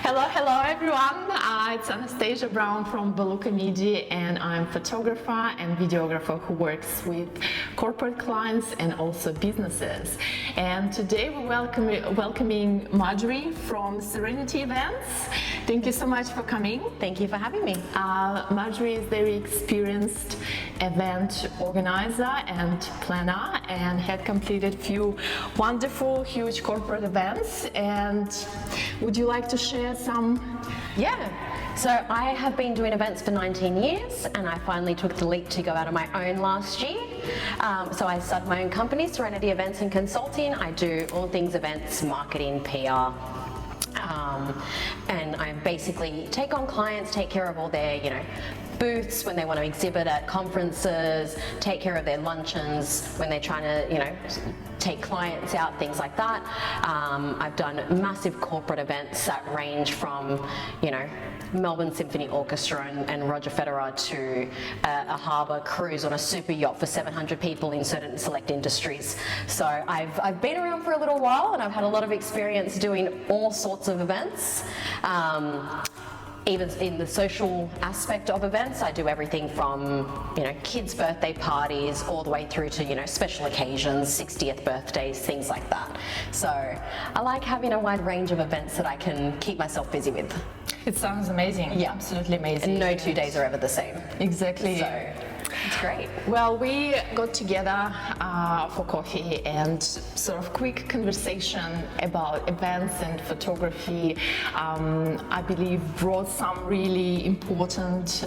Hello everyone. It's Anastasia Brown from Baluca Media, and I'm photographer and videographer who works with corporate clients and also businesses. And today we're welcoming Marjorie from Serenity Events. Thank you so much for coming. Thank you for having me. Marjorie is very experienced event organizer and planner, and had completed few wonderful, huge corporate events. And would you like to share some? Yeah. So I have been doing events for 19 years, and I finally took the leap to go out on my own last year. So I started my own company, Serenity Events and Consulting. I do all things events, marketing, PR. And I basically take on clients, take care of all their, booths when they want to exhibit at conferences, take care of their luncheons when they're trying to, take clients out, things like that. I've done massive corporate events that range from, Melbourne Symphony Orchestra and Roger Federer to a harbour cruise on a super yacht for 700 people in certain select industries. So I've been around for a little while, and I've had a lot of experience doing all sorts of events. Even in the social aspect of events, I do everything from, kids' birthday parties all the way through to, special occasions, 60th birthdays, things like that. So I like having a wide range of events that I can keep myself busy with. It sounds amazing. Yeah, absolutely amazing. And no 2 days are ever the same. Exactly. So it's great. Well, we got together for coffee and sort of quick conversation about events and photography. I believe brought some really important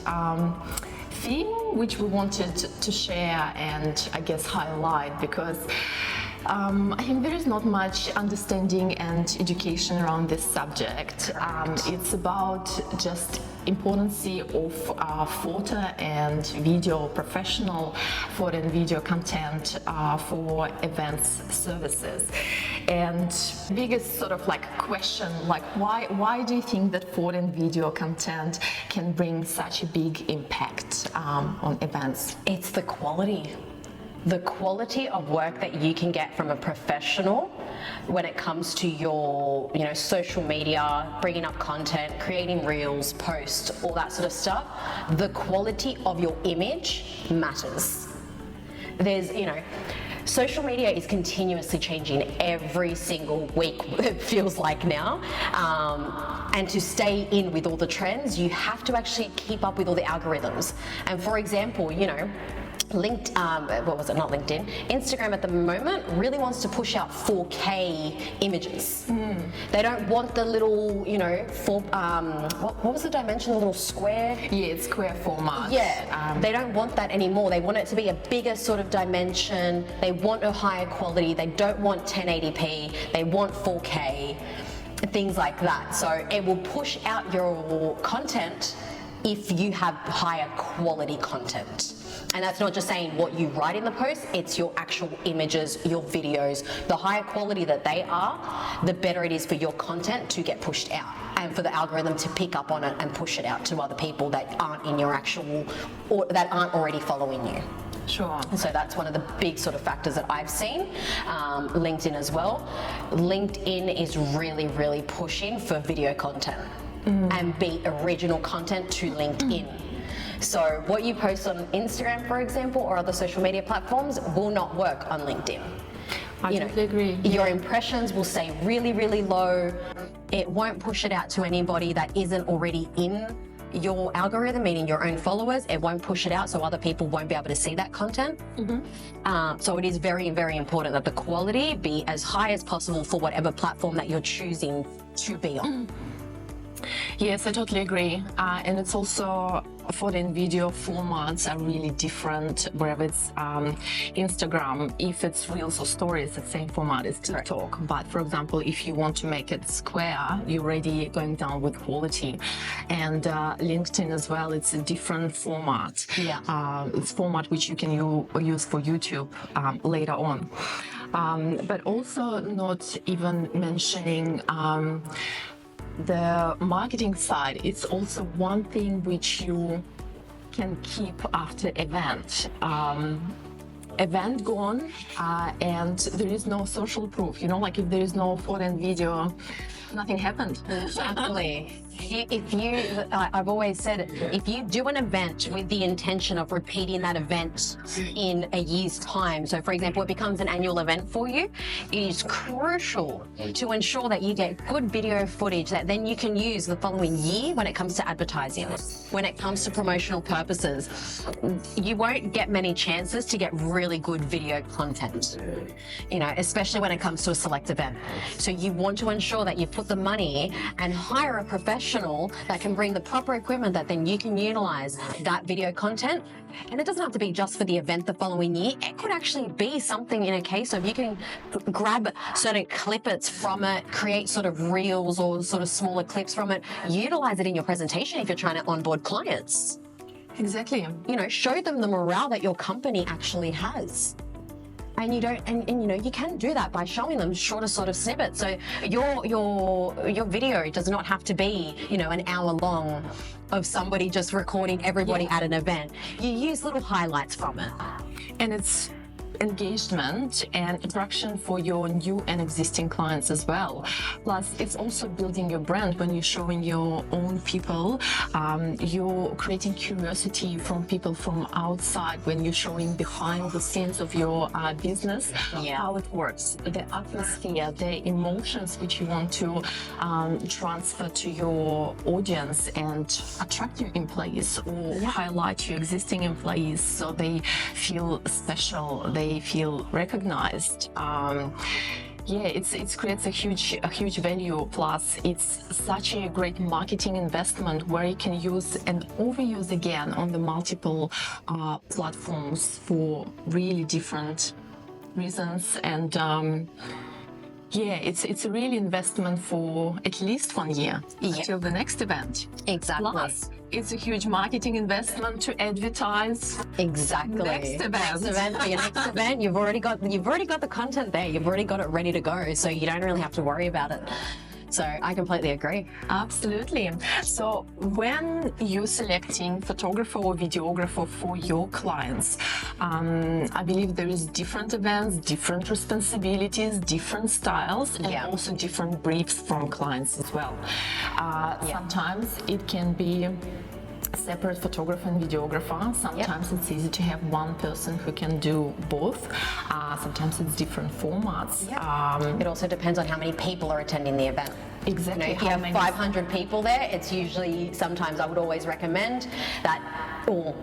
theme which we wanted to share and I guess highlight, because I think there is not much understanding and education around this subject. It's about just importance of photo and video, professional photo and video content for events services. And biggest sort of question, why do you think that photo and video content can bring such a big impact on events? It's the quality. The quality of work that you can get from a professional when it comes to your, social media, bringing up content, creating reels, posts, all that sort of stuff. The quality of your image matters. There's, social media is continuously changing every single week, it feels like now. And to stay in with all the trends, you have to actually keep up with all the algorithms. And for example, Instagram at the moment really wants to push out 4K images. They don't want the little, what was the dimension, the little square? Yeah, it's square format. Yeah, they don't want that anymore. They want it to be a bigger sort of dimension. They want a higher quality. They don't want 1080p. They want 4K, things like that. So it will push out your content if you have higher quality content. And that's not just saying what you write in the post, it's your actual images, your videos. The higher quality that they are, the better it is for your content to get pushed out and for the algorithm to pick up on it and push it out to other people that aren't in your actual, or that aren't already following you. Sure. So that's one of the big sort of factors that I've seen. LinkedIn as well. LinkedIn is really, really pushing for video content and be original content to LinkedIn. So what you post on Instagram, for example, or other social media platforms will not work on LinkedIn. I totally agree. Your impressions will stay really, really low. It won't push it out to anybody that isn't already in your algorithm, meaning your own followers. It won't push it out, so other people won't be able to see that content. So it is very, very important that the quality be as high as possible for whatever platform that you're choosing to be on. Yes, I totally agree. And it's also photo and video formats are really different, wherever it's Instagram. If it's Reels or Stories, the same format as TikTok. Right. But for example, if you want to make it square, you're already going down with quality. And LinkedIn as well, it's a different format. Yeah. It's format which you can use for YouTube later on. But also not even mentioning the marketing side. It's also one thing which you can keep after event. event gone and there is no social proof, you know, like if there is no photo and video, nothing happened. Exactly. If you, I've always said, if you do an event with the intention of repeating that event in a year's time, so for example, it becomes an annual event for you, it is crucial to ensure that you get good video footage that then you can use the following year when it comes to advertising, when it comes to promotional purposes. You won't get many chances to get really good video content, you know, especially when it comes to a select event. So you want to ensure that you put the money and hire a professional that can bring the proper equipment that then you can utilize that video content. And it doesn't have to be just for the event the following year. It could actually be something in a case of you can grab certain clippets from it, create sort of reels or sort of smaller clips from it, utilize it in your presentation if you're trying to onboard clients. Exactly. You know, show them the morale that your company actually has. And you don't, and you know, you can do that by showing them shorter sort of snippets. So your video does not have to be, you know, an hour long of somebody just recording everybody at an event. You use little highlights from it. And it's engagement and attraction for your new and existing clients as well. Plus, it's also building your brand when you're showing your own people. You're creating curiosity from people from outside when you're showing behind the scenes of your business, how it works, the atmosphere, the emotions which you want to transfer to your audience and attract your employees or highlight your existing employees so they feel special, they feel recognized. It creates a huge value. Plus, it's such a great marketing investment where you can use and overuse again on the multiple platforms for really different reasons. And it's a really investment for at least 1 year until the next event. Exactly. Plus, it's a huge marketing investment to advertise. Exactly. Next event for your next event, you've already got the content there. You've already got it ready to go, so you don't really have to worry about it. So I completely agree. Absolutely. So when you're selecting photographer or videographer for your clients, I believe there is different events, different responsibilities, different styles, and also different briefs from clients as well. Sometimes it can be separate photographer and videographer. Sometimes it's easy to have one person who can do both. Sometimes it's different formats. It also depends on how many people are attending the event. Exactly. You know, if you have 500 people there, it's usually, sometimes I would always recommend that, or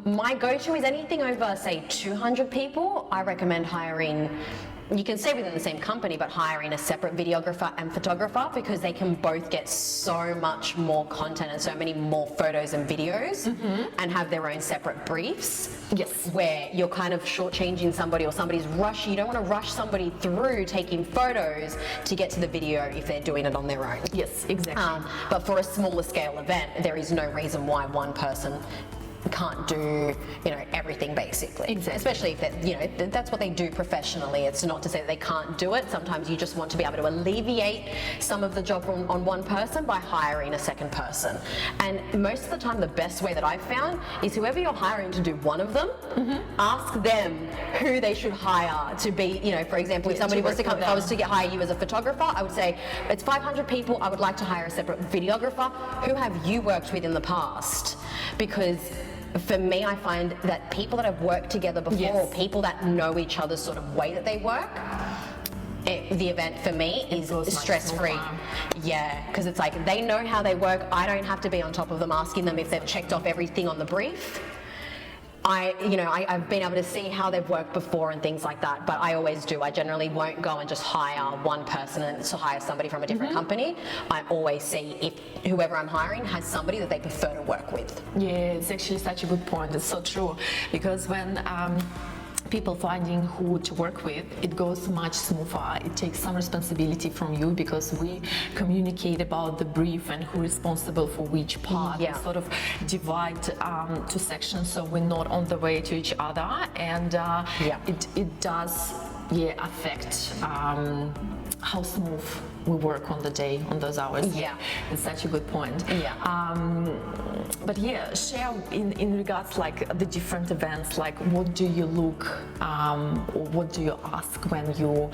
my go-to is anything over, say, 200 people, I recommend hiring, you can stay within the same company, but hiring a separate videographer and photographer because they can both get so much more content and so many more photos and videos and have their own separate briefs. Yes. Where you're kind of shortchanging somebody or somebody's rushing. You don't want to rush somebody through taking photos to get to the video if they're doing it on their own. Yes, exactly. But for a smaller scale event, there is no reason why one person can't do, you know, everything basically. Exactly. Especially if that, you know, that's what they do professionally. It's not to say that they can't do it. Sometimes you just want to be able to alleviate some of the job on one person by hiring a second person. And most of the time, the best way that I've found is whoever you're hiring to do one of them, ask them who they should hire to be, you know, for example, if somebody was to come, if I was to hire you as a photographer, I would say, it's 500 people, I would like to hire a separate videographer. Who have you worked with in the past? Because for me, I find that people that have worked together before, or people that know each other's sort of way that they work, the event for me is stress-free. Yeah, because it's like they know how they work. I don't have to be on top of them asking them if they've checked off everything on the brief. I've been able to see how they've worked before and things like that, but I always do. I generally won't go and just hire one person and to hire somebody from a different company. I always see if whoever I'm hiring has somebody that they prefer to work with. Yeah, it's actually such a good point. It's so true, because when people finding who to work with, it goes much smoother. It takes some responsibility from you because we communicate about the brief and who's responsible for which part. Yeah. We sort of divide to sections so we're not on the way to each other, and it does affect how smooth we work on the day, on those hours. Yeah. It's such a good point. Yeah. But yeah, share in regards like the different events, like what do you look or what do you ask when you're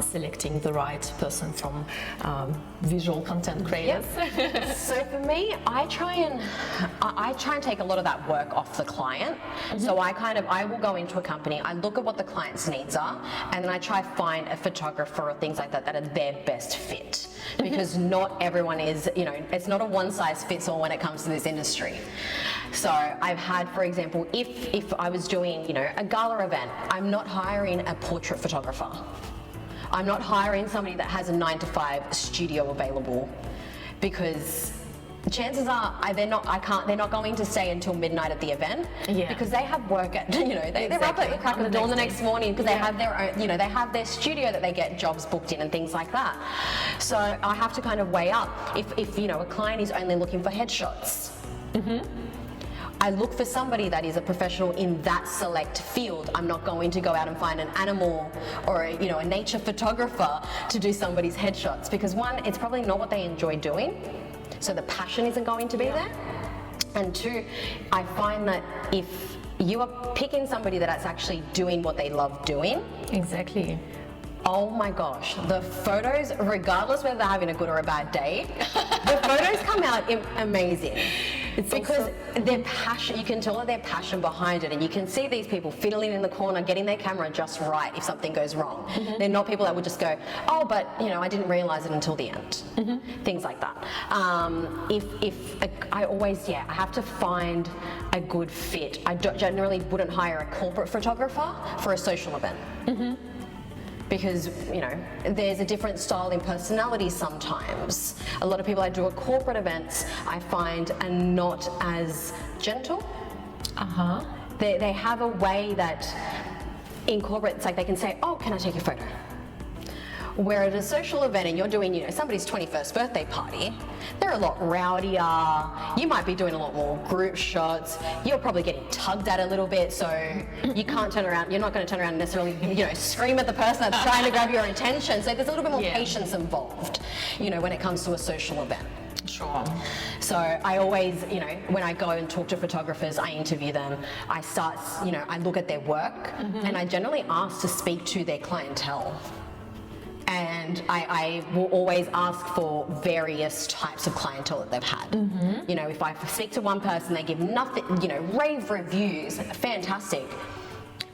selecting the right person from visual content creators? Yep. So for me, I try and take a lot of that work off the client. So I will go into a company, I look at what the client's needs are, and then I try to find a photographer or things like that that are their best fit. Because not everyone is, it's not a one size fits all when it comes to this industry. So I've had, for example, if I was doing, a gala event, I'm not hiring a portrait photographer. I'm not hiring somebody that has a 9-to-5 studio available, because chances are they're not going to stay until midnight at the event, because they have work at, they're up at the crack of the dawn the next morning, because they have their own, they have their studio that they get jobs booked in and things like that. So I have to kind of weigh up if a client is only looking for headshots. I look for somebody that is a professional in that select field. I'm not going to go out and find an animal or a nature photographer to do somebody's headshots, because one, it's probably not what they enjoy doing, so the passion isn't going to be there. And two, I find that if you are picking somebody that's actually doing what they love doing, Exactly. oh my gosh, the photos, regardless whether they're having a good or a bad day, the photos come out amazing. It's because their passion, you can tell that their passion behind it, and you can see these people fiddling in the corner, getting their camera just right if something goes wrong. They're not people that would just go, oh, but I didn't realize it until the end. Things like that. I have to find a good fit. I generally wouldn't hire a corporate photographer for a social event. Because there's a different style in personality sometimes. A lot of people I do at corporate events I find are not as gentle. They have a way that in corporate it's like they can say, oh, can I take your photo? Where at a social event and you're doing, somebody's 21st birthday party, they're a lot rowdier. You might be doing a lot more group shots. You're probably getting tugged at a little bit, so you can't turn around. You're not going to turn around and necessarily, scream at the person that's trying to grab your attention. So there's a little bit more patience involved, when it comes to a social event. Sure. So I always, when I go and talk to photographers, I interview them, I start, I look at their work, and I generally ask to speak to their clientele. And I will always ask for various types of clientele that they've had. If I speak to one person, they give nothing, rave reviews, fantastic.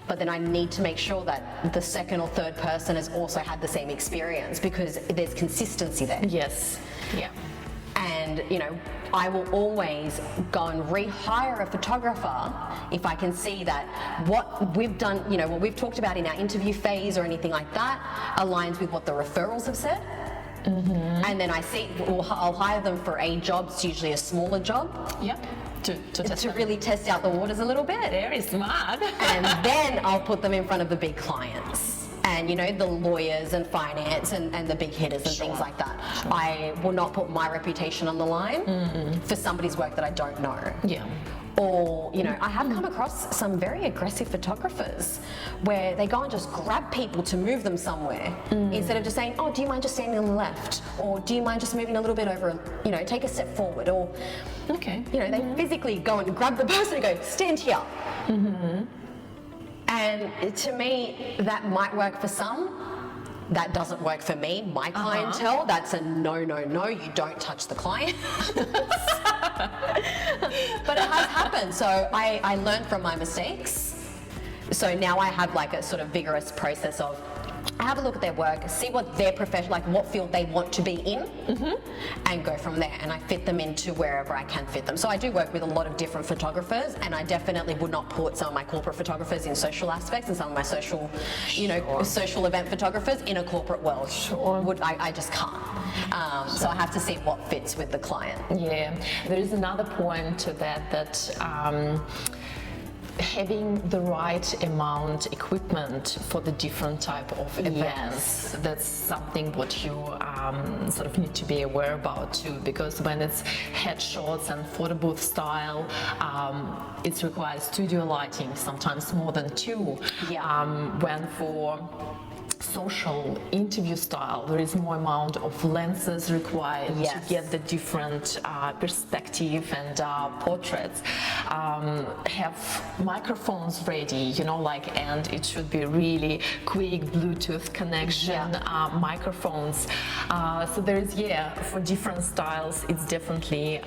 But then I need to make sure that the second or third person has also had the same experience, because there's consistency there. Yes. Yeah. And, I will always go and rehire a photographer if I can see that what we've done, what we've talked about in our interview phase or anything like that aligns with what the referrals have said. And then I'll hire them for a job, it's usually a smaller job. Yep. To really test out the waters a little bit. Very smart. And then I'll put them in front of the big clients. And the lawyers and finance and the big hitters and things like that. I will not put my reputation on the line for somebody's work that I don't know. Yeah. Or, I have come across some very aggressive photographers where they go and just grab people to move them somewhere instead of just saying, oh, do you mind just standing on the left? Or do you mind just moving a little bit over, take a step forward? Or, they physically go and grab the person and go, stand here. And to me, that might work for some. That doesn't work for me. My clientele, that's a no, you don't touch the client. But it has happened. So I learned from my mistakes. So now I have like a sort of vigorous process of, I have a look at their work, see what their profession, like what field they want to be in, and go from there. And I fit them into wherever I can fit them. So I do work with a lot of different photographers, and I definitely would not put some of my corporate photographers in social aspects and some of my social, social event photographers in a corporate world. I just can't. So I have to see what fits with the client. Yeah, there is another point to that having the right amount equipment for the different type of events. That's something what you sort of need to be aware about too, because when it's headshots and photo booth style, it requires studio lighting, sometimes more than two. When for social interview style. There is more amount of lenses required Yes. to get the different perspective and portraits. Have microphones ready, and it should be really quick Bluetooth connection microphones. So there's, for different styles, it's definitely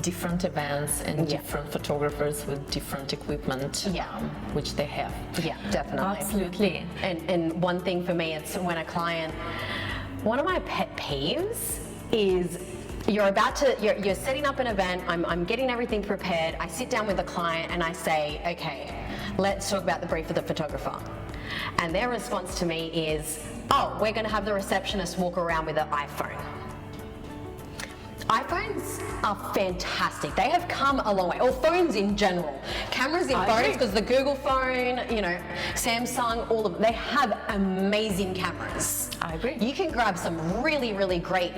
different events and different photographers with different equipment which they have. Yeah, definitely. Absolutely. And one thing for me, it's when a client, one of my pet peeves is you're setting up an event, I'm getting everything prepared, I sit down with the client and I say, okay, let's talk about the brief of the photographer. And their response to me is, oh, we're gonna have the receptionist walk around with an iPhone. iPhones are fantastic. They have come a long way, or phones in general. Cameras in phones, because the Google phone, Samsung, all of them, they have amazing cameras. I agree. You can grab some really, really great,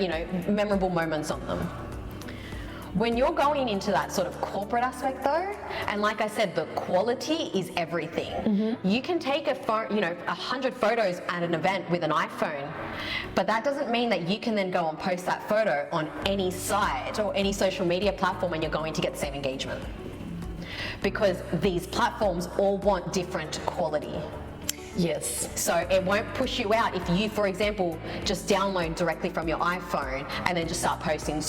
memorable moments on them. When you're going into that sort of corporate aspect though, and like I said, the quality is everything. You can take a phone, 100 photos at an event with an iPhone, but that doesn't mean that you can then go and post that photo on any site or any social media platform and you're going to get the same engagement. Because these platforms all want different quality. Yes. So it won't push you out if you, for example, just download directly from your iPhone and then just start posting,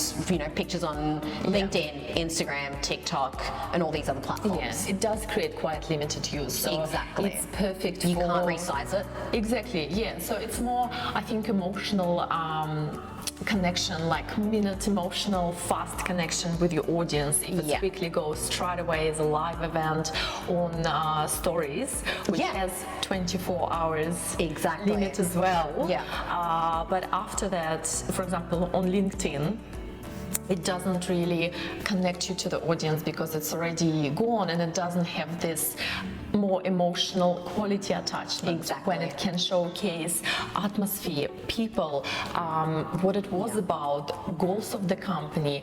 pictures on LinkedIn, Instagram, TikTok, and all these other platforms. Yes, it does create quite limited use. So exactly. It's perfect You for... can't resize it. Exactly, yeah. So it's more, I think, emotional connection, like minute emotional, fast connection with your audience. If it quickly goes straight away as a live event on stories, which has 24 hours limit as well. But after that, for example, on LinkedIn, it doesn't really connect you to the audience because it's already gone and it doesn't have this more emotional quality attachment when it can showcase atmosphere, people, what it was about, goals of the company,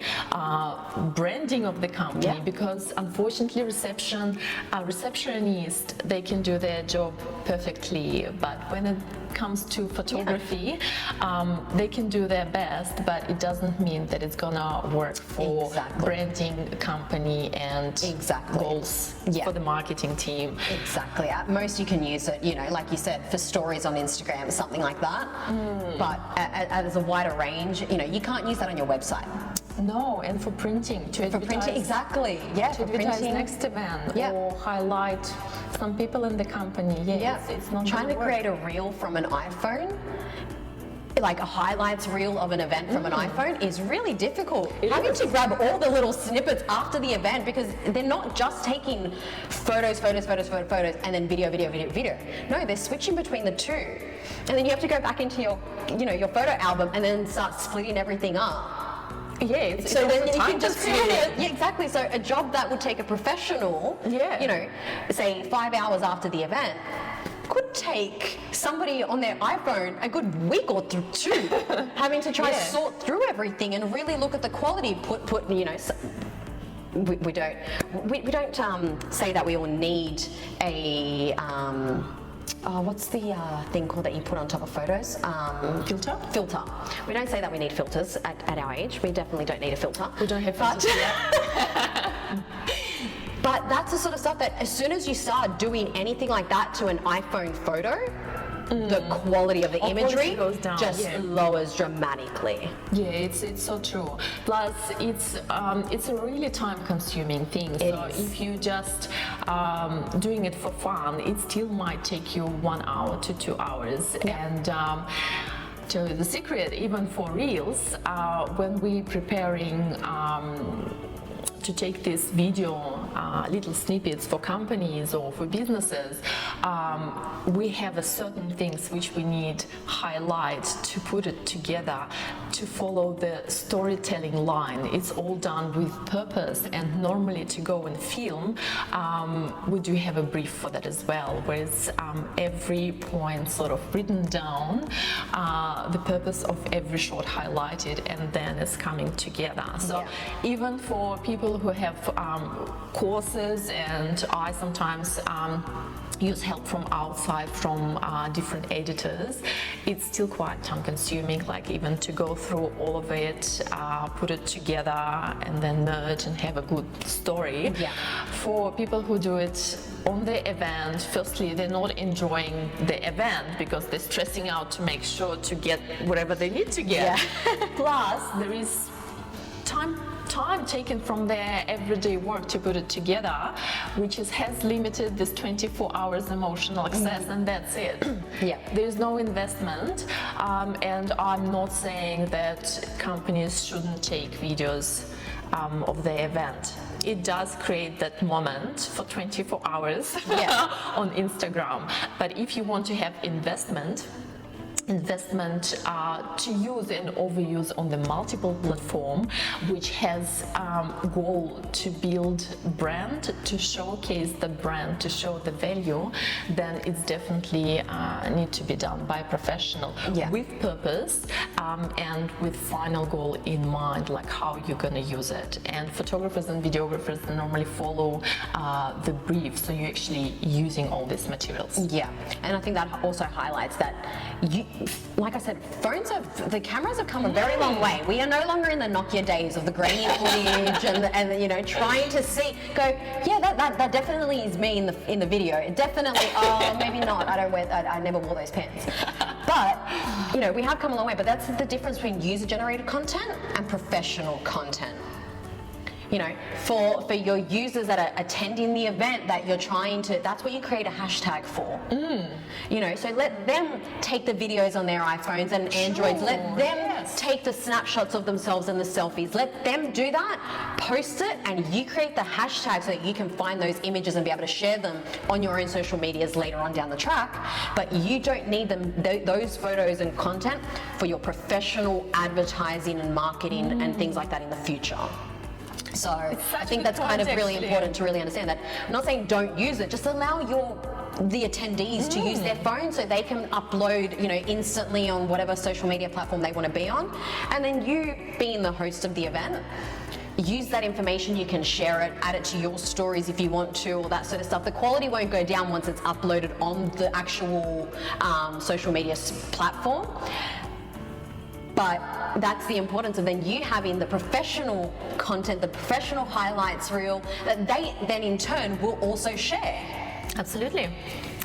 branding of the company, because unfortunately receptionists, they can do their job perfectly, but when it comes to photography, they can do their best, but it doesn't mean that it's gonna work for branding company and goals for the marketing team. Exactly. At most you can use it, like you said, for stories on Instagram, something like that. But as a wider range, you can't use that on your website. No, and for printing, to advertise, exactly. Yeah, to advertise next event or highlight some people in the company. It's not trying to create a reel from an iPhone, like a highlights reel of an event from an iPhone, is really difficult. Having to grab all the little snippets after the event, because they're not just taking photos, and then video. No, they're switching between the two. And then you have to go back into your, your photo album and then start splitting everything up. So then you can just create it. Exactly. So a job that would take a professional, say 5 hours after the event, could take somebody on their iPhone a good week or two, having to try to sort through everything and really look at the quality. We don't say that we all need a what's the thing called that you put on top of photos? Filter. We don't say that we need filters at our age. We definitely don't need a filter. We don't have filters yet. But that's the sort of stuff that as soon as you start doing anything like that to an iPhone photo, the quality of the imagery goes down. just lowers dramatically. Yeah, it's so true. Plus, it's a really time-consuming thing. If you just doing it for fun, it still might take you 1 hour to 2 hours. And tell you the secret, even for reels, when we preparing to take this video, little snippets for companies or for businesses, we have a certain things which we need highlight to put it together to follow the storytelling line. It's all done with purpose, and normally to go and film, we do have a brief for that as well, where it's every point sort of written down, the purpose of every shot highlighted, and then it's coming together. So even for people who have courses, and I sometimes use help from outside, from different editors, it's still quite time consuming, like even to go through all of it, put it together and then merge and have a good story. Yeah. For people who do it on the event, firstly, they're not enjoying the event because they're stressing out to make sure to get whatever they need to get. Yeah. Plus, there is time taken from their everyday work to put it together, which has limited this 24 hours emotional access, and that's it. Yeah. There's no investment, and I'm not saying that companies shouldn't take videos of the event. It does create that moment for 24 hours Yeah. on Instagram. But if you want to have investment to use and overuse on the multiple platform, which has goal to build brand, to showcase the brand, to show the value, then it's definitely need to be done by a professional. Yeah. With purpose and with final goal in mind, like how you're going to use it. And photographers and videographers normally follow the brief, so you're actually using all these materials. Yeah, and I think that also highlights that like I said, the cameras have come a very long way. We are no longer in the Nokia days of the grainy footage and you know, trying to go, yeah, that definitely is me in the video. It definitely, oh, maybe not. I never wore those pants. But you know, we have come a long way. But that's the difference between user-generated content and professional content. You know, for your users that are attending the event that you're trying to, that's what you create a hashtag for. You know, so let them take the videos on their iPhones and Androids, let them take the snapshots of themselves and the selfies, let them do that, post it, and you create the hashtag so that you can find those images and be able to share them on your own social medias later on down the track. But you don't need them, those photos and content for your professional advertising and marketing and things like that in the future. So I think that's kind of really important to really understand that. I'm not saying don't use it, just allow the attendees to use their phone so they can upload, you know, instantly on whatever social media platform they want to be on. And then you, being the host of the event, use that information, you can share it, add it to your stories if you want to, all that sort of stuff. The quality won't go down once it's uploaded on the actual social media platform. But that's the importance of then you having the professional content, the professional highlights reel that they then in turn will also share. Absolutely.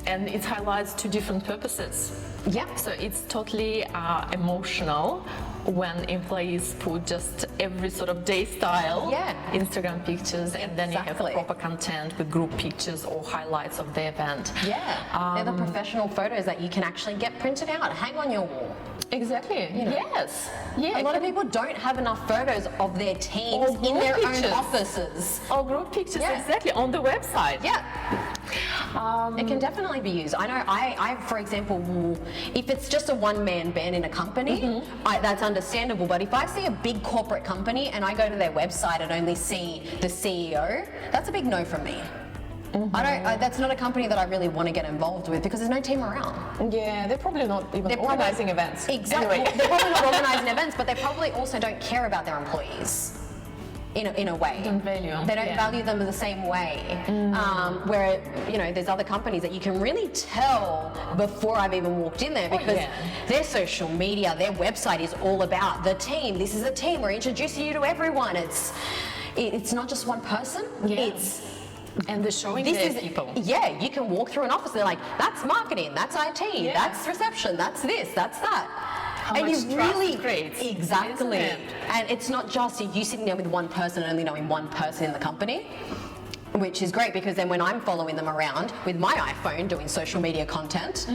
And it highlights two different purposes. Yeah. So it's totally emotional when employees put just every sort of day style Instagram pictures, and then you have proper content with group pictures or highlights of the event. Yeah, they're the professional photos that you can actually get printed out, hang on your wall. Exactly. You know. Yes. Yeah. A lot of people don't have enough photos of their teams in their own offices. Or group pictures, exactly, on the website. Yeah. It can definitely be used. I know I for example, if it's just a one-man band in a company, that's understandable. But if I see a big corporate company and I go to their website and only see the CEO, that's a big no from me. That's not a company that I really want to get involved with because there's no team around. Yeah, they're probably not even organising events. Exactly. Anyway. They're probably not organising events, but they probably also don't care about their employees. In a way, They don't value them in the same way. Where you know, there's other companies that you can really tell before I've even walked in there because their social media, their website is all about the team. This is a team. We're introducing you to everyone. It's not just one person. And they're showing their people. Yeah, you can walk through an office. They're like, that's marketing, that's IT, that's reception, that's this, that's that. How and much you really creates, exactly. And it's not just you sitting there with one person and only knowing one person in the company, which is great because then when I'm following them around with my iPhone doing social media content,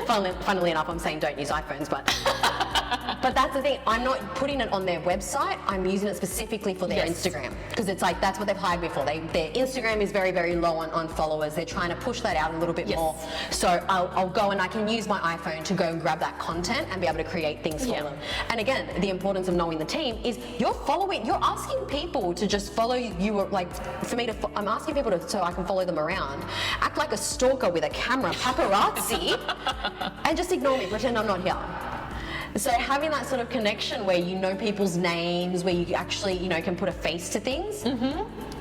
funnily enough, I'm saying don't use iPhones, but that's the thing. I'm not putting it on their website. I'm using it specifically for their Instagram because it's like that's what they've hired me for. Their Instagram is very, very low on followers. They're trying to push that out a little bit more. So I'll go and I can use my iPhone to go and grab that content and be able to create things for them. And again, the importance of knowing the team is you're asking people to just follow you. Like for me I'm asking people so I can follow them around. Act like a stalker with a camera, paparazzi, and just ignore me, pretend I'm not here. So having that sort of connection where you know people's names, where you actually, you know, can put a face to things,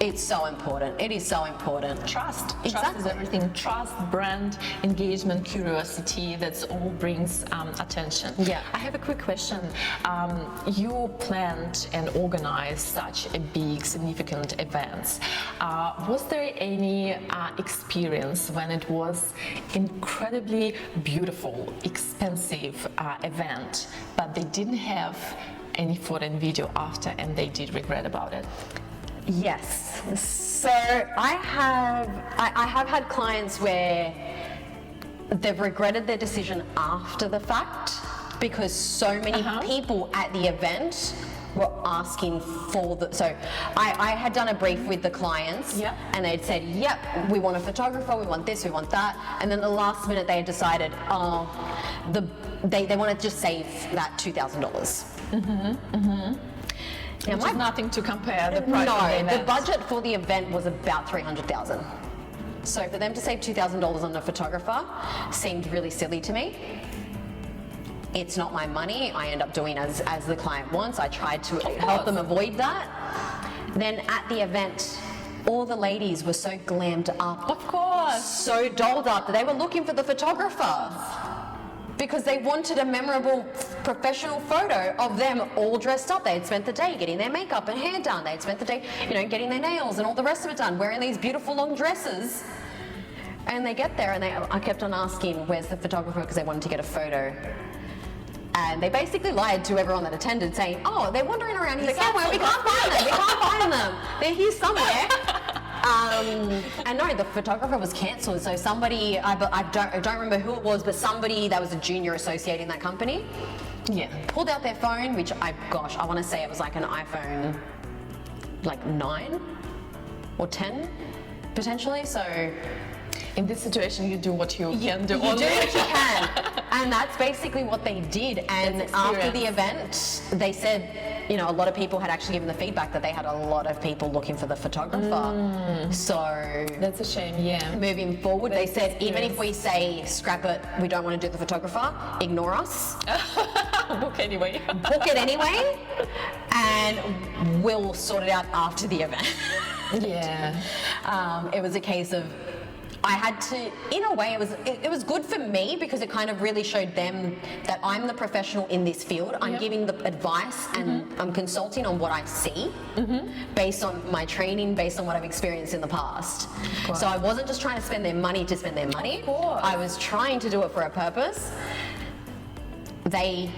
it's so important. It is so important. Trust. Trust is Exactly. everything. Trust, brand, engagement, curiosity, that's all brings attention. Yeah. I have a quick question. You planned and organized such a big, significant events. Was there any experience when it was incredibly beautiful, expensive event, but they didn't have any photo and video after and they did regret about it? Yes. So I have had clients where they've regretted their decision after the fact because so many people at the event were asking for the. So I had done a brief with the clients, and they'd said, "Yep, we want a photographer, we want this, we want that," and then the last minute they had decided, they want to just save that $2,000. Now, Which is nothing to compare the price of the no, the event. budget for the event was about $300,000. So for them to save $2,000 on a photographer seemed really silly to me. It's not my money. I end up doing as the client wants. I tried to help them avoid that. Then at the event, all the ladies were so glammed up. Of course. So dolled up that they were looking for the photographer because they wanted a memorable professional photo of them all dressed up. They had spent the day getting their makeup and hair done. They had spent the day, you know, getting their nails and all the rest of it done, wearing these beautiful long dresses. And they get there and I kept on asking, where's the photographer? Because they wanted to get a photo. And they basically lied to everyone that attended, saying, "Oh, they're wandering around here somewhere. We can't find them. We can't find them. They're here somewhere." And no, the photographer was cancelled. So somebody, I don't remember who it was, but somebody that was a junior associate in that company, pulled out their phone, which I want to say it was like an iPhone, like 9 or 10, potentially. So In this situation, you do what you can do. you do what you can. And that's basically what they did. And That's after the experience. event, they said, you know, a lot of people had actually given the feedback that they had a lot of people looking for the photographer. So That's a shame, yeah. moving forward, they That's said, even if experience. we say, scrap it, we don't want to do the photographer, ignore us, Book anyway. book it anyway, and we'll sort it out after the event. Yeah. It was a case of, I had to, in a way, it was good for me because it kind of really showed them that I'm the professional in this field. I'm giving the advice and I'm consulting on what I see based on my training, based on what I've experienced in the past. So I wasn't just trying to spend their money to spend their money. Of course. I was trying to do it for a purpose. They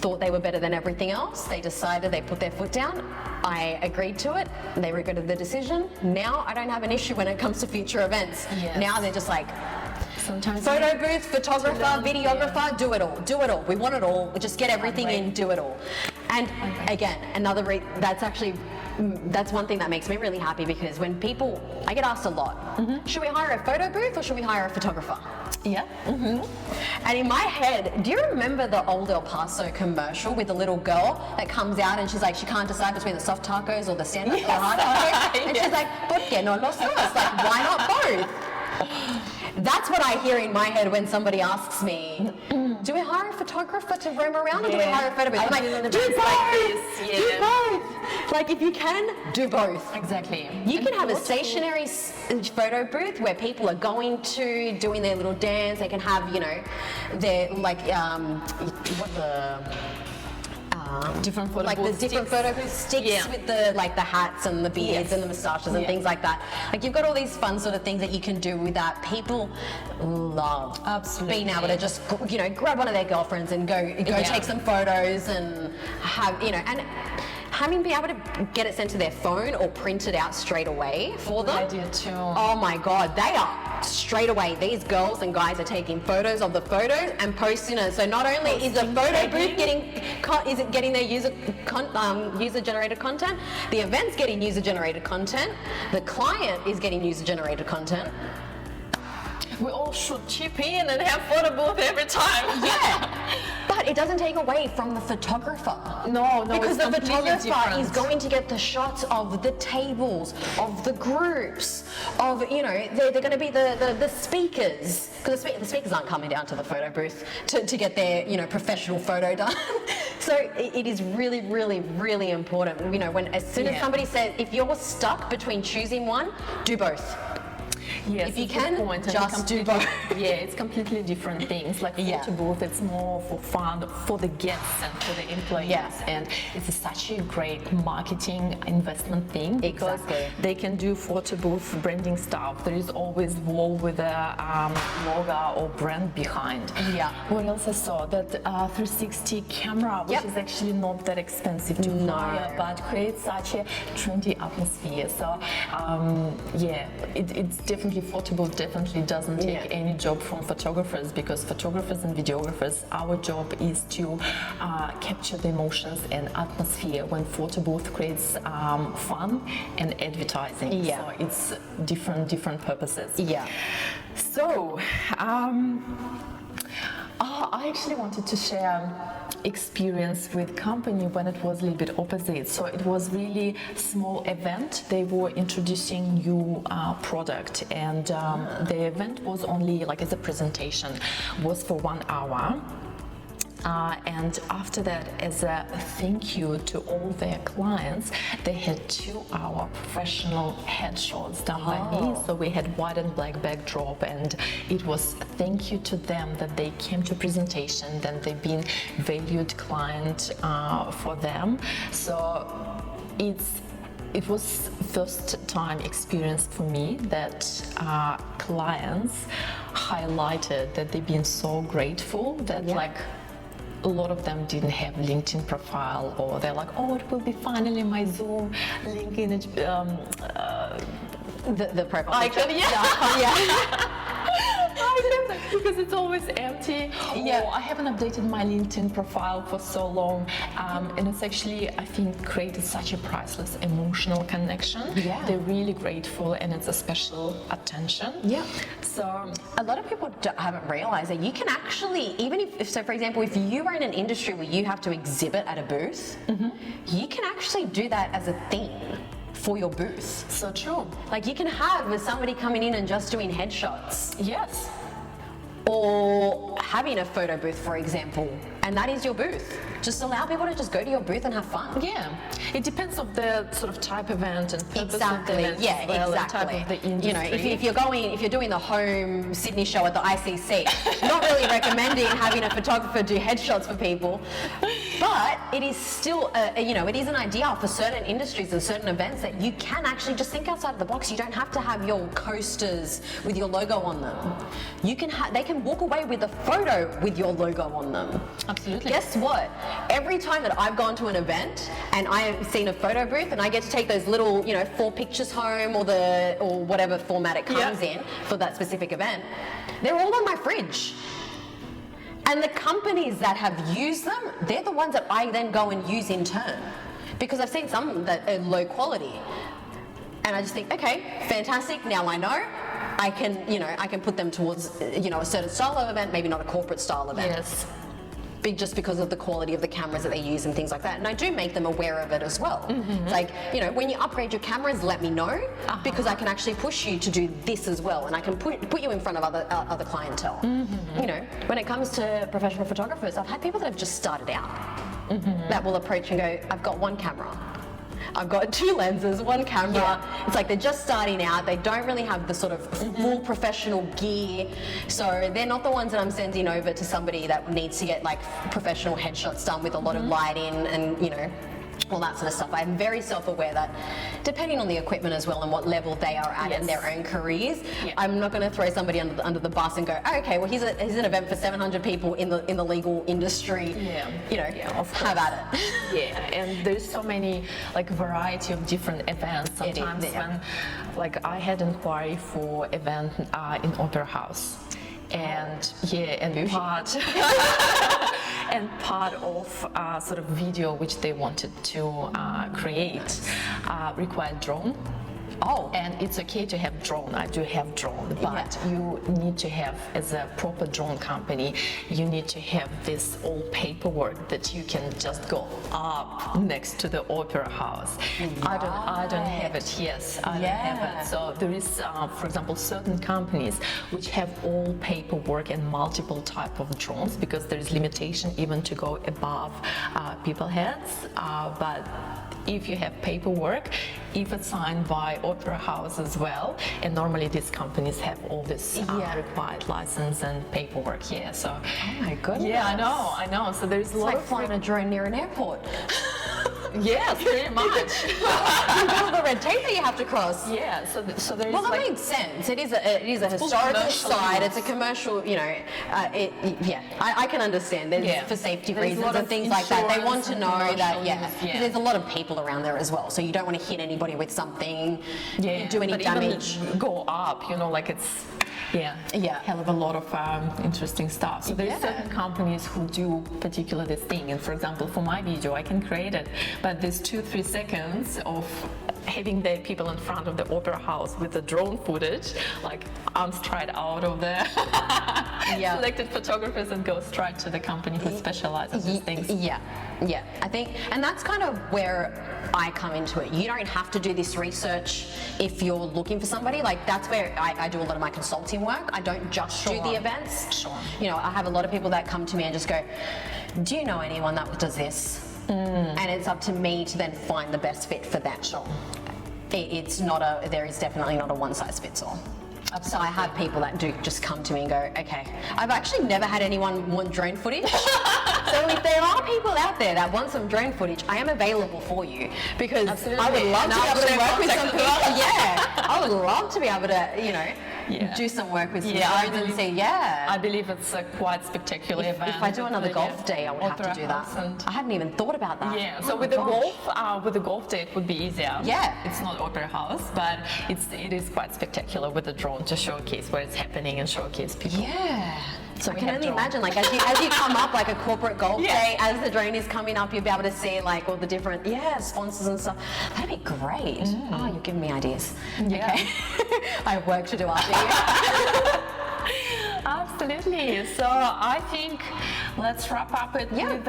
thought they were better than everything else. They decided, they put their foot down. I agreed to it. They regretted the decision. Now I don't have an issue when it comes to future events. Yes. Now they're just like, Sometimes photo booth, photographer, learn, videographer, do it all. Do it all. We want it all. We just get everything in, do it all. And again, that's one thing that makes me really happy because when people, I get asked a lot, should we hire a photo booth or should we hire a photographer? Yeah. And in my head, do you remember the old El Paso commercial with the little girl that comes out and she's like, she can't decide between the soft tacos or the stand-up or hard tacos? And she's like, ¿por qué no los dos? Like, why not both? That's what I hear in my head when somebody asks me, do we hire a photographer to roam around or do we hire a photo booth? I'm like, do both! Do both! Like, if you can, do both. Exactly. You can have a stationary photo booth where people are going to, doing their little dance. They can have, you know, their, like, different photo like the booth different sticks. photo booth sticks with the, like, the hats and the beards and the moustaches and things like that. Like, you've got all these fun sort of things that you can do with that. People love being able to just, you know, grab one of their girlfriends and go take some photos and have, you know, and having been able to get it sent to their phone or print it out straight away for them. Good idea too. Oh my God, they are straight away. These girls and guys are taking photos of the photos and posting it. So not only is the photo booth getting their user-generated content, the event's getting user-generated content, the client is getting user-generated content. We all should chip in and have photo booth every time. Yeah. But But it doesn't take away from the photographer. No, Because it's the completely photographer is different. going to get the shots of the tables, of the groups, of, they're going to be the speakers. Because the speakers aren't coming down to the photo booth to get their, professional photo done. So it is really, really, really important. When as soon as somebody says, if you're stuck between choosing one, do both. Yes, if you it's a can, good point, and just do completely- both. Yeah, it's completely different things. Like photo booth, it's more for fun for the guests and for the employees. Yeah. And it's such a great marketing investment thing because Exactly. they can do photo booth branding stuff. There is always wall with a logo or brand behind. Yeah. What else I saw? That 360 camera, which Yep. is actually not that expensive to hire, but creates such a trendy atmosphere. So it's definitely photo booth definitely doesn't take any job from photographers, because photographers and videographers, our job is to capture the emotions and atmosphere when photo booth creates fun and advertising. Yeah. So it's different purposes. Yeah. So I actually wanted to share experience with company when it was a little bit opposite. So it was really small event. They were introducing new product, and the event was only like as a presentation, was for 1 hour. And after that, as a thank you to all their clients, they had 2-hour professional headshots done by me. So we had white and black backdrop, and it was a thank you to them that they came to presentation, then they've been valued client for them. So it was first time experience for me that clients highlighted that they've been so grateful that a lot of them didn't have LinkedIn profile, or they're like, oh, it will be finally my Zoom link in it. The profile Icon, picture. yeah. Because it's always empty. Yeah. Or I haven't updated my LinkedIn profile for so long, and it's actually, I think, created such a priceless emotional connection. Yeah. They're really grateful, and it's a special attention. Yeah. So A lot of people haven't realized that you can actually, even if, so for example, if you are in an industry where you have to exhibit at a booth, you can actually do that as a theme for your booth. so true. Like you can have with somebody coming in and just doing headshots, Yes. or having a photo booth, for example, and that is your booth. Just allow people to just go to your booth and have fun. Yeah, it depends of the sort of type event and purpose Exactly. of the event, Yeah, as well, and exactly. type of the industry. if you're doing the home Sydney show at the ICC, not really recommending having a photographer do headshots for people, but it is still, it is an idea for certain industries and certain events that you can actually just think outside of the box. You don't have to have your coasters with your logo on them. They can walk away with a photo with your logo on them. Absolutely. Guess what? Every time that I've gone to an event and I have seen a photo booth and I get to take those little, 4 pictures home or whatever format it comes in for that specific event, they're all on my fridge. And the companies that have used them, they're the ones that I then go and use in turn. Because I've seen some that are low quality. And I just think, okay, fantastic, now I know. I can put them towards, a certain style of event, maybe not a corporate style event. Yes. Just because of the quality of the cameras that they use and things like that. And I do make them aware of it as well. It's like, when you upgrade your cameras, let me know, because I can actually push you to do this as well, and I can put you in front of other clientele. When it comes to professional photographers, I've had people that have just started out that will approach and go, I've got one camera. I've got 2 lenses, 1 camera. Yeah. It's like they're just starting out. They don't really have the sort of full professional gear. So they're not the ones that I'm sending over to somebody that needs to get like professional headshots done with a lot of lighting and, all that sort of stuff. I'm very self-aware that depending on the equipment as well and what level they are at in their own careers, I'm not going to throw somebody under the bus and go, oh, okay, well here's an event for 700 people in the legal industry. Of course. Have at it. Yeah, and there's so many variety of different events. Sometimes when I had inquiry for event in Opera House. And part of sort of video which they wanted to create required drone. Oh. And it's okay to have drone. I do have drone, but you need to have, as a proper drone company, you need to have this all paperwork that you can just go up next to the opera house. I don't have it. Yes, I don't have it. So there is, for example, certain companies which have all paperwork and multiple type of drones, because there is limitation even to go above people heads. But if you have paperwork, if it's signed by opera house as well, and normally these companies have all this required license and paperwork. Yeah, so. Oh my goodness. Yeah, I know. So there's a lot like of flying a drone near an airport. Yes, very much. All the red tape that you have to cross. Yeah, so there is Well, that like. makes sense. It is a historical commercial site. use. It's a commercial, I can understand. There's for safety There's a reasons lot and of things like that. They want insurance to and know that, commercial use, there's a lot of people around there as well. So you don't want to hit anybody with something, do any but damage. even go up, like it's. Hell of a lot of interesting stuff. So there's certain companies who do particularly this thing. And for example, for my video, I can create it, but there's 2-3 seconds of having the people in front of the opera house with the drone footage, like I'm straight out of the selected photographers and go straight to the company who specializes in these things. Yeah, I think, and that's kind of where I come into it. You don't have to do this research if you're looking for somebody. Like that's where I do a lot of my consulting work. I don't just do the events. Sure. I have a lot of people that come to me and just go, do you know anyone that does this? And it's up to me to then find the best fit for them. Sure. There is definitely not a one size fits all. So I have people that do just come to me and go, okay. I've actually never had anyone want drone footage. So if there are people out there that want some drone footage, I am available for you, because I would love to be able to work with some people. I would love to be able to, do some work with some drones and see. I believe it's a quite spectacular event. If I do another golf day, I would have to do that. I hadn't even thought about that. Yeah. So with the golf day, it would be easier. Yeah. It's not opera house, but it is quite spectacular with the drone to showcase where it's happening and showcase people. Yeah. So I can only imagine, like as you come up, like a corporate golf day, as the drone is coming up, you'll be able to see like all the different sponsors and stuff. That'd be great. Oh, you're giving me ideas. Yeah. Okay. I have work to do after you. Absolutely. So I think let's wrap up it with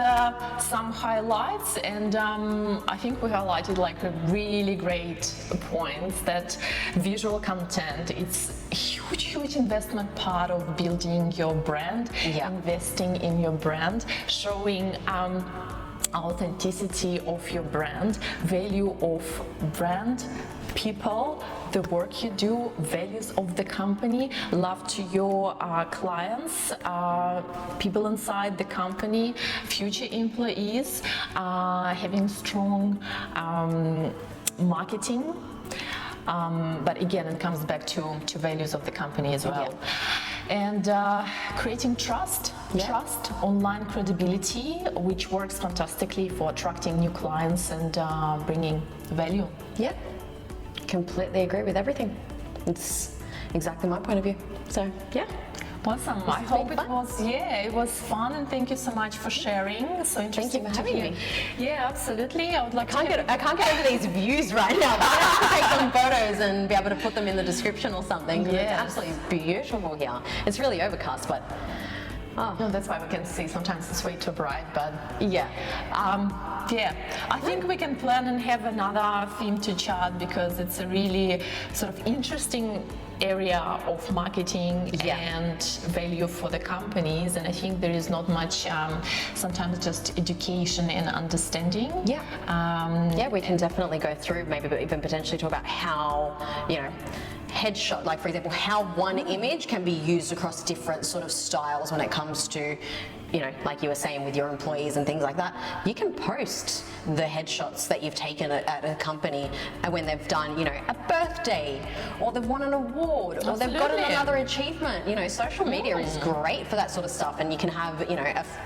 some highlights, and I think we highlighted like a really great points that visual content, it's a huge investment part of building your brand, investing in your brand, showing authenticity of your brand, value of brand, people, the work you do, values of the company, love to your clients, people inside the company, future employees, having strong marketing. But again, it comes back to values of the company as well. And creating trust, online credibility, which works fantastically for attracting new clients and bringing value. Yeah, completely agree with everything. It's exactly my point of view. So, Awesome. I hope it was fun, and thank you so much for sharing. So interesting. Thank you for having me. Yeah, absolutely. I would like I can't get over these views right now. I have to take some photos and be able to put them in the description or something. It's absolutely beautiful here. It's really overcast, but no, that's why we can see sometimes it's way too bright, but I think we can plan and have another theme to chat, because it's a really sort of interesting area of marketing and value for the companies, and I think there is not much sometimes just education and understanding. We can definitely go through, maybe even potentially talk about how headshot, like for example, how one image can be used across different sort of styles when it comes to, like you were saying with your employees and things like that. You can post the headshots that you've taken at a company, and when they've done, a birthday, or they've won an award, or they've got another achievement. Social media is great for that sort of stuff, and you can have,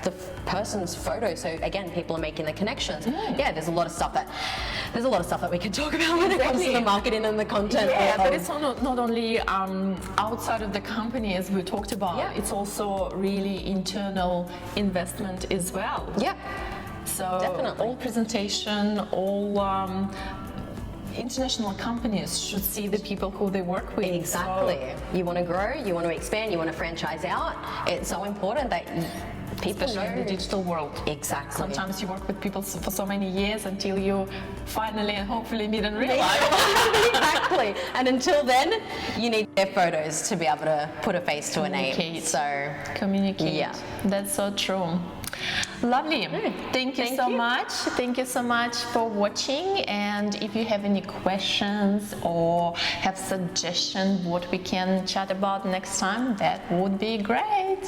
the person's photo. So again, people are making the connections. There's a lot of stuff that we can talk about when it comes to the marketing and the content. But it's not only outside of the company, as we talked about. It's also really internal investment as well. So definitely all presentation, all international companies should see the people who they work with. Exactly. You want to grow, you want to expand, you want to franchise out. It's so important that people Especially know in the digital world. Exactly. Sometimes you work with people for so many years until you finally and hopefully meet in real life. Exactly. And until then, you need their photos to be able to put a face to a name. Communicate. So Communicate. Yeah. That's so true. Lovely. Thank you so much. Thank you so much for watching. And if you have any questions or have suggestions what we can chat about next time, that would be great.